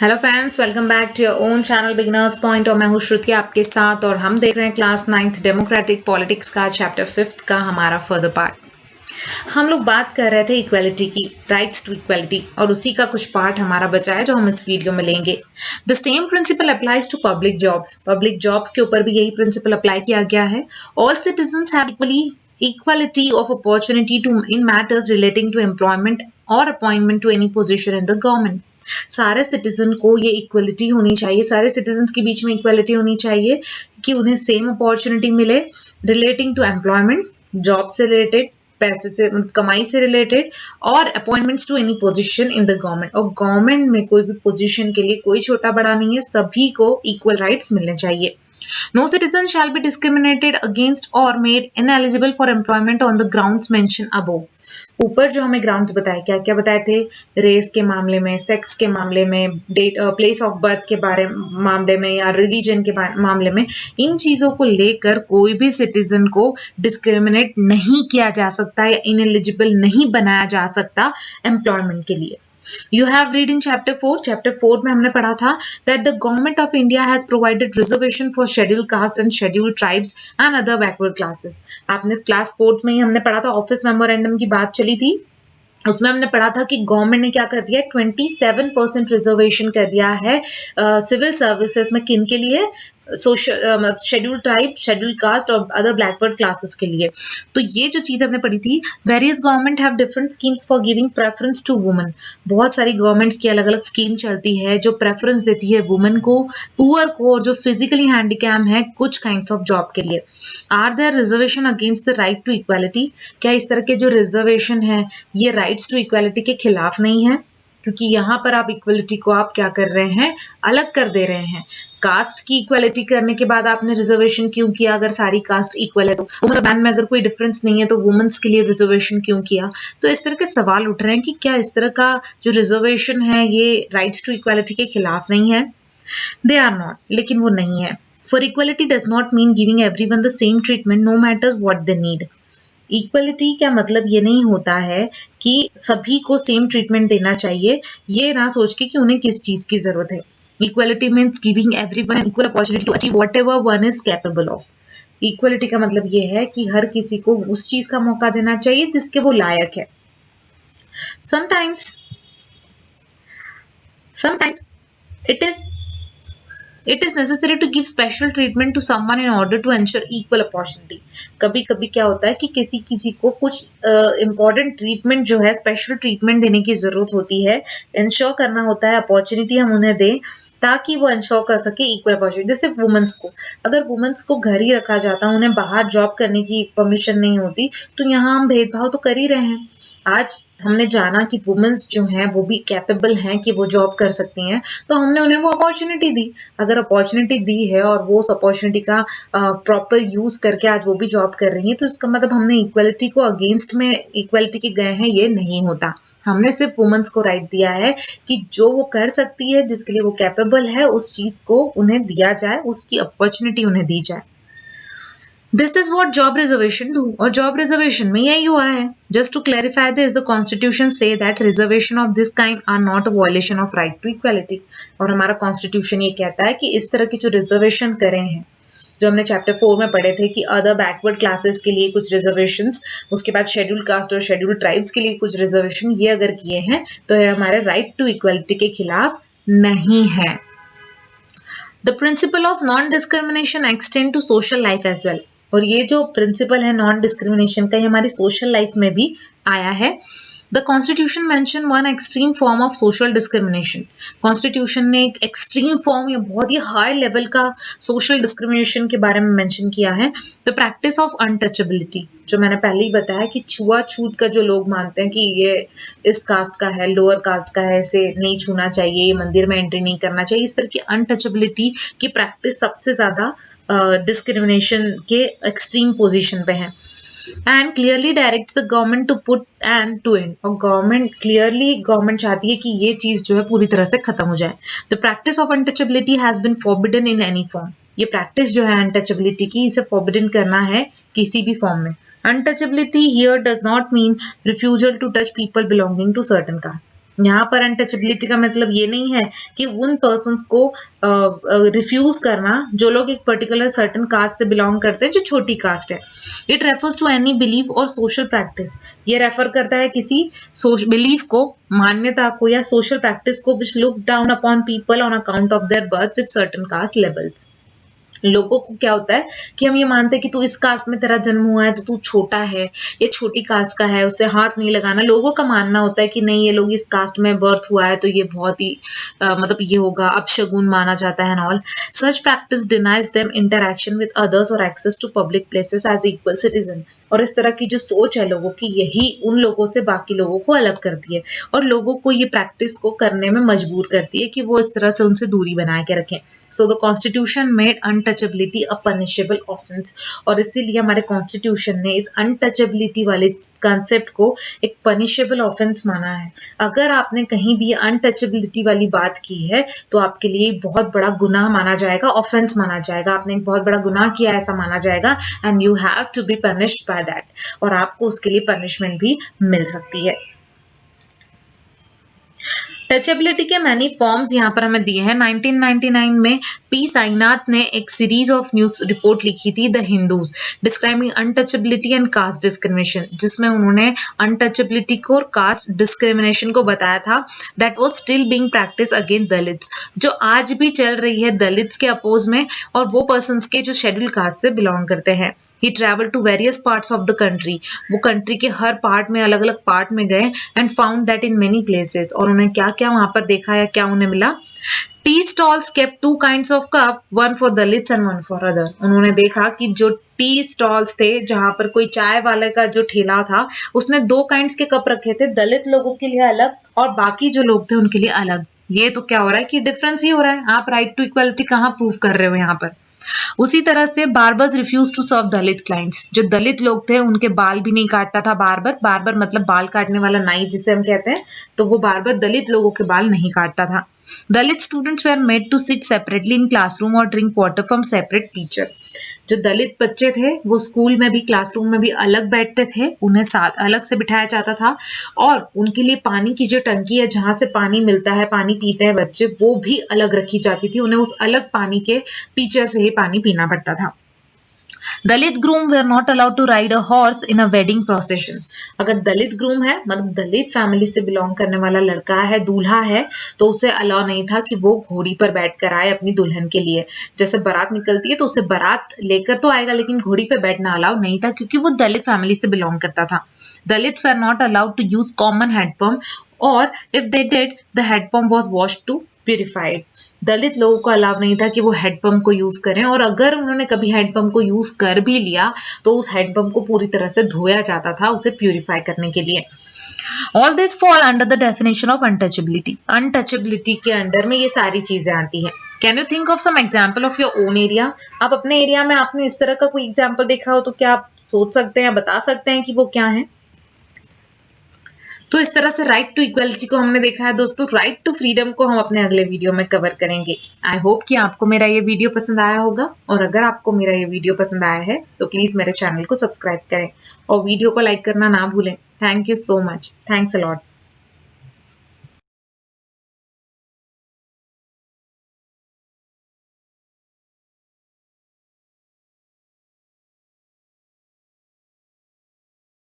Hello friends, welcome back to your own channel Beginners Point. और मैं हूँ श्रुति आपके साथ, और हम देख रहे हैं क्लास 9th डेमोक्रेटिक पॉलिटिक्स का चैप्टर 5 का हमारा फर्दर पार्ट। हम लोग बात कर रहे थे इक्वालिटी की, राइट्स टू इक्वालिटी, और उसी का कुछ पार्ट हमारा बचा है जो हम इस वीडियो में लेंगे। The same principle applies to public jobs. Public jobs के ऊपर भी यही प्रिंसिपल अप्लाई किया गया है। All citizens have equality of opportunity to in matters relating to employment or appointment to any position in the government. सारे citizen को ये इक्वलिटी होनी चाहिए, सारे सिटीजन के बीच में इक्वलिटी होनी चाहिए कि उन्हें सेम अपॉर्चुनिटी मिले रिलेटिंग टू एम्प्लॉयमेंट, जॉब से रिलेटेड, पैसे से, कमाई से रिलेटेड, और appointments to any position in the government. और गवर्नमेंट में कोई भी पोजीशन के लिए कोई छोटा बड़ा नहीं है, सभी को इक्वल राइट्स मिलने चाहिए। No citizen shall be discriminated against or made ineligible for employment on the grounds mentioned above. ऊपर जो हमें ग्राउंड्स बताए, क्या क्या बताए थे? रेस के मामले में, सेक्स के मामले में, डेट प्लेस ऑफ बर्थ के मामले में, या रिलीजन के मामले में, इन चीजों को लेकर कोई भी सिटीजन को डिस्क्रिमिनेट नहीं किया जा सकता या इनएलिजिबल नहीं बनाया जा सकता एम्प्लॉयमेंट के लिए। You have read in chapter 4. Chapter 4 में हमने पढ़ा था that the government of India has provided reservation for scheduled caste and scheduled tribes and other backward classes. आपने क्लास 4 में ही हमने पढ़ा था, ऑफिस मेमोरेंडम की बात चली थी, उसमें हमने पढ़ा था कि गवर्नमेंट ने क्या कर दिया, 27% रिजर्वेशन कर दिया है सिविल सर्विसेज में। किन के लिए? Social scheduled tribe, scheduled caste और अदर बैकवर्ड क्लासेस के लिए। तो ये जो चीज हमने पढ़ी थी, various government have different schemes for giving preference to women. बहुत सारी गवर्नमेंट्स की अलग अलग स्कीम चलती है जो प्रेफरेंस देती है वुमेन को, पुअर को, और जो फिजिकली हैंडीकैम है कुछ काइंड्स ऑफ जॉब के लिए। Are there reservation against the right to equality? क्या इस तरह के जो रिजर्वेशन है ये राइट्स टू इक्वालिटी के खिलाफ नहीं है? क्योंकि यहाँ पर आप इक्वलिटी को आप क्या कर रहे हैं, अलग कर दे रहे हैं। कास्ट की इक्वलिटी करने के बाद आपने रिजर्वेशन क्यों किया? अगर सारी कास्ट इक्वल है तो वुमेन बैन में अगर कोई डिफरेंस नहीं है तो वुमेन्स के लिए रिजर्वेशन क्यों किया? तो इस तरह के सवाल उठ रहे हैं कि क्या इस तरह का जो रिजर्वेशन है ये राइट्स टू इक्वालिटी के खिलाफ नहीं है? दे आर नॉट, लेकिन वो नहीं है। For equality does not mean giving everyone the same treatment no matters what they need. Equality का मतलब ये नहीं होता है कि सभी को सेम ट्रीटमेंट देना चाहिए, ये ना सोच के कि उन्हें किस चीज की जरूरत है। Equality means giving everyone equal opportunity to achieve whatever one is capable of. Equality का मतलब ये है कि हर किसी को उस चीज का मौका देना चाहिए जिसके वो लायक है। Sometimes it is necessary to give special treatment to someone in order to ensure equal opportunity. कभी कभी क्या होता है कि किसी को कुछ important ट्रीटमेंट जो है, स्पेशल ट्रीटमेंट देने की जरूरत होती है, इंश्योर करना होता है, अपॉर्चुनिटी हम उन्हें दें ताकि वो इंश्योर कर सके इक्वल अपॉर्चुनिटी। जैसे वुमेन्स को, अगर वुमेन्स को घर ही रखा जाता, उन्हें बाहर जॉब करने की परमिशन नहीं होती, तो यहाँ हम भेदभाव तो कर ही रहे हैं। आज हमने जाना कि वुमेन्स जो हैं वो भी कैपेबल हैं कि वो जॉब कर सकती हैं, तो हमने उन्हें वो अपॉर्चुनिटी दी। अगर अपॉर्चुनिटी दी है और वो उस अपॉर्चुनिटी का प्रॉपर यूज करके आज वो भी जॉब कर रही हैं, तो इसका मतलब हमने इक्वलिटी को अगेंस्ट में इक्वलिटी के गए हैं, ये नहीं होता। हमने सिर्फ वुमेन्स को राइट दिया है कि जो वो कर सकती है, जिसके लिए वो कैपेबल है, उस चीज को उन्हें दिया जाए, उसकी अपॉर्चुनिटी उन्हें दी जाए। This is what job reservation do, और job reservation में यही हुआ है। Just to clarify this, the constitution say that reservation of this kind are not a violation of right to equality। और हमारा constitution ये कहता है कि इस तरह की जो रिजर्वेशन करे हैं, जो हमने चैप्टर 4 में पढ़े थे कि अदर बैकवर्ड क्लासेस के लिए कुछ रिजर्वेशंस, उसके बाद शेड्यूल्ड कास्ट और शेड्यूल्ड ट्राइब्स के लिए कुछ रिजर्वेशन, ये अगर किए हैं तो ये हमारे राइट टू इक्वलिटी के खिलाफ नहीं है। The principle of non-discrimination extend to social life as well। और ये जो प्रिंसिपल है नॉन डिस्क्रिमिनेशन का, ये हमारी सोशल लाइफ में भी आया है। The constitution mention one extreme form of social discrimination. Constitution ने एक एक्सट्रीम फॉर्म या बहुत ही हाई लेवल का सोशल डिस्क्रिमिनेशन के बारे में मेंशन किया है। द प्रैक्टिस ऑफ अनटचेबिलिटी, जो मैंने पहले ही बताया कि छुआछूत का जो लोग मानते हैं कि ये इस कास्ट का है, लोअर कास्ट का है, इसे नहीं छूना चाहिए, ये मंदिर में एंट्री नहीं करना चाहिए, इस तरह की अनटचेबिलिटी की प्रैक्टिस सबसे ज्यादा डिस्क्रिमिनेशन के एक्सट्रीम पोजीशन पे है। And clearly directs the government to put end to end, और गवर्नमेंट चाहती है कि ये चीज जो है पूरी तरह से खत्म हो जाए। The practice of untouchability has been forbidden in any form. ये प्रैक्टिस जो है अनटचेबिलिटी की, इसे फॉरबिडन करना है किसी भी फॉर्म में। Untouchability here does not mean refusal to touch people belonging to certain caste. यहाँ पर अनटचेबिलिटी का मतलब ये नहीं है कि उन पर्सन्स को रिफ्यूज करना जो लोग एक पर्टिकुलर सर्टेन कास्ट से बिलोंग करते हैं, जो छोटी कास्ट है। It refers to any belief और सोशल प्रैक्टिस, ये रेफर करता है किसी बिलीफ को, मान्यता को या सोशल प्रैक्टिस को which looks down upon people on account of their birth with certain caste levels. लोगों को क्या होता है कि हम ये मानते हैं कि तू इस कास्ट में तेरा जन्म हुआ है तो तू छोटा है, ये छोटी कास्ट का है, उससे हाथ नहीं लगाना। लोगों का मानना होता है कि नहीं, ये लोग इस कास्ट में बर्थ हुआ है तो ये बहुत ही मतलब ये होगा, अपशगुन माना जाता है and all. Such practice denies them interaction with others और access to public places as equal citizen. और इस तरह की जो सोच है लोगों की, यही उन लोगों से बाकी लोगों को अलग करती है और लोगों को ये प्रैक्टिस को करने में मजबूर करती है कि वो इस तरह से उनसे दूरी बना के रखें। So the constitution made untouchability a punishable offence, और इसीलिए हमारे कॉन्स्टिट्यूशन ने इस अनटचेबिलिटी वाले कंसेप्ट को एक पनिशेबल ऑफेंस माना है। अगर आपने कहीं भी अनटचेबिलिटी वाली बात की है तो आपके लिए बहुत बड़ा गुनाह माना जाएगा, ऑफेंस माना जाएगा, आपने एक बहुत बड़ा गुनाह किया ऐसा माना जाएगा and you have to be punished by that, और आपको उसके लिए पनिशमेंट भी मिल सकती है। टचेबिलिटी के मैनी फॉर्म्स यहाँ पर हमें दिए हैं। 1999 में पी साईनाथ ने एक सीरीज ऑफ न्यूज रिपोर्ट लिखी थी, the Hindus, describing untouchability and caste discrimination, जिसमें उन्होंने अनटचेबिलिटी को और कास्ट डिस्क्रिमिनेशन को बताया था that was still being practice against Dalits, जो आज भी चल रही है दलित्स के अपोज में और वो पर्सन्स के जो शेड्यूल कास्ट से बिलोंग करते हैं। He traveled to various parts of the country. वो कंट्री के हर पार्ट में, अलग अलग पार्ट में गए and found that in many places, और उन्हें क्या क्या वहां पर देखा या क्या उन्हें मिला। Tea stalls kept two kinds of cup, one for Dalits and one for other. उन्होंने देखा कि जो टी स्टॉल्स थे, जहां पर कोई चाय वाले का जो ठेला था, उसने 2 काइंड्स के कप रखे थे, दलित लोगों के लिए अलग और बाकी जो लोग थे उनके लिए अलग। ये तो क्या हो रहा है कि डिफरेंस ही हो रहा है। आप राइट टू इक्वलिटी कहाँ प्रूव कर रहे हो यहाँ पर। उसी तरह से barbers refuse to serve Dalit clients, जो दलित लोग थे उनके बाल भी नहीं काटता था बार्बर। बार्बर मतलब बाल काटने वाला नाई जिसे हम कहते हैं, तो वो बार्बर दलित लोगों के बाल नहीं काटता था। Dalit students were made to sit separately in classroom और drink water from separate teacher. जो दलित बच्चे थे वो स्कूल में भी, क्लासरूम में भी अलग बैठते थे, उन्हें साथ अलग से बिठाया जाता था और उनके लिए पानी की जो टंकी है जहां से पानी मिलता है, पानी पीते हैं बच्चे, वो भी अलग रखी जाती थी। उन्हें उस अलग पानी के टीचर से ही पानी पीना पड़ता था। Dalit groom were not allowed to ride a horse in a wedding procession. अगर दलित ग्रूम है, मतलब दलित फैमिली से बिलोंग करने वाला लड़का है, दूल्हा है, तो उसे अलाउ नहीं था कि वो घोड़ी पर बैठ कर आए अपनी दुल्हन के लिए। जैसे बारात निकलती है तो उसे बारात लेकर तो आएगा, लेकिन घोड़ी पर बैठना अलाउ नहीं था क्योंकि वो दलित फैमिली से बिलोंग करता था। Dalits were not allowed to use common handpump, और if they did the handpump was washed to purified. Dalit लोगों को अलाउ नहीं था कि वो हैंडपंप को यूज करें, और अगर उन्होंने कभी हैंडपंप को यूज कर भी लिया तो उस हैंडपंप को पूरी तरह से धोया जाता था उसे प्यूरिफाई करने के लिए। All this fall under the definition of untouchability. Untouchability के अंडर में ये सारी चीजें आती हैं। Can you think of some example of your own area? आप अपने एरिया में आपने इस तरह का कोई एग्जाम्पल देखा हो तो क्या आप सोच सकते हैं, बता सकते हैं कि वो क्या है? तो इस तरह से राइट टू इक्वलिटी को हमने देखा है दोस्तों। राइट टू फ्रीडम को हम अपने अगले वीडियो में कवर करेंगे। आई होप कि आपको मेरा ये वीडियो पसंद आया होगा, और अगर आपको मेरा ये वीडियो पसंद आया है तो प्लीज मेरे चैनल को सब्सक्राइब करें और वीडियो को लाइक करना ना भूलें। Thank you so much. Thanks a lot.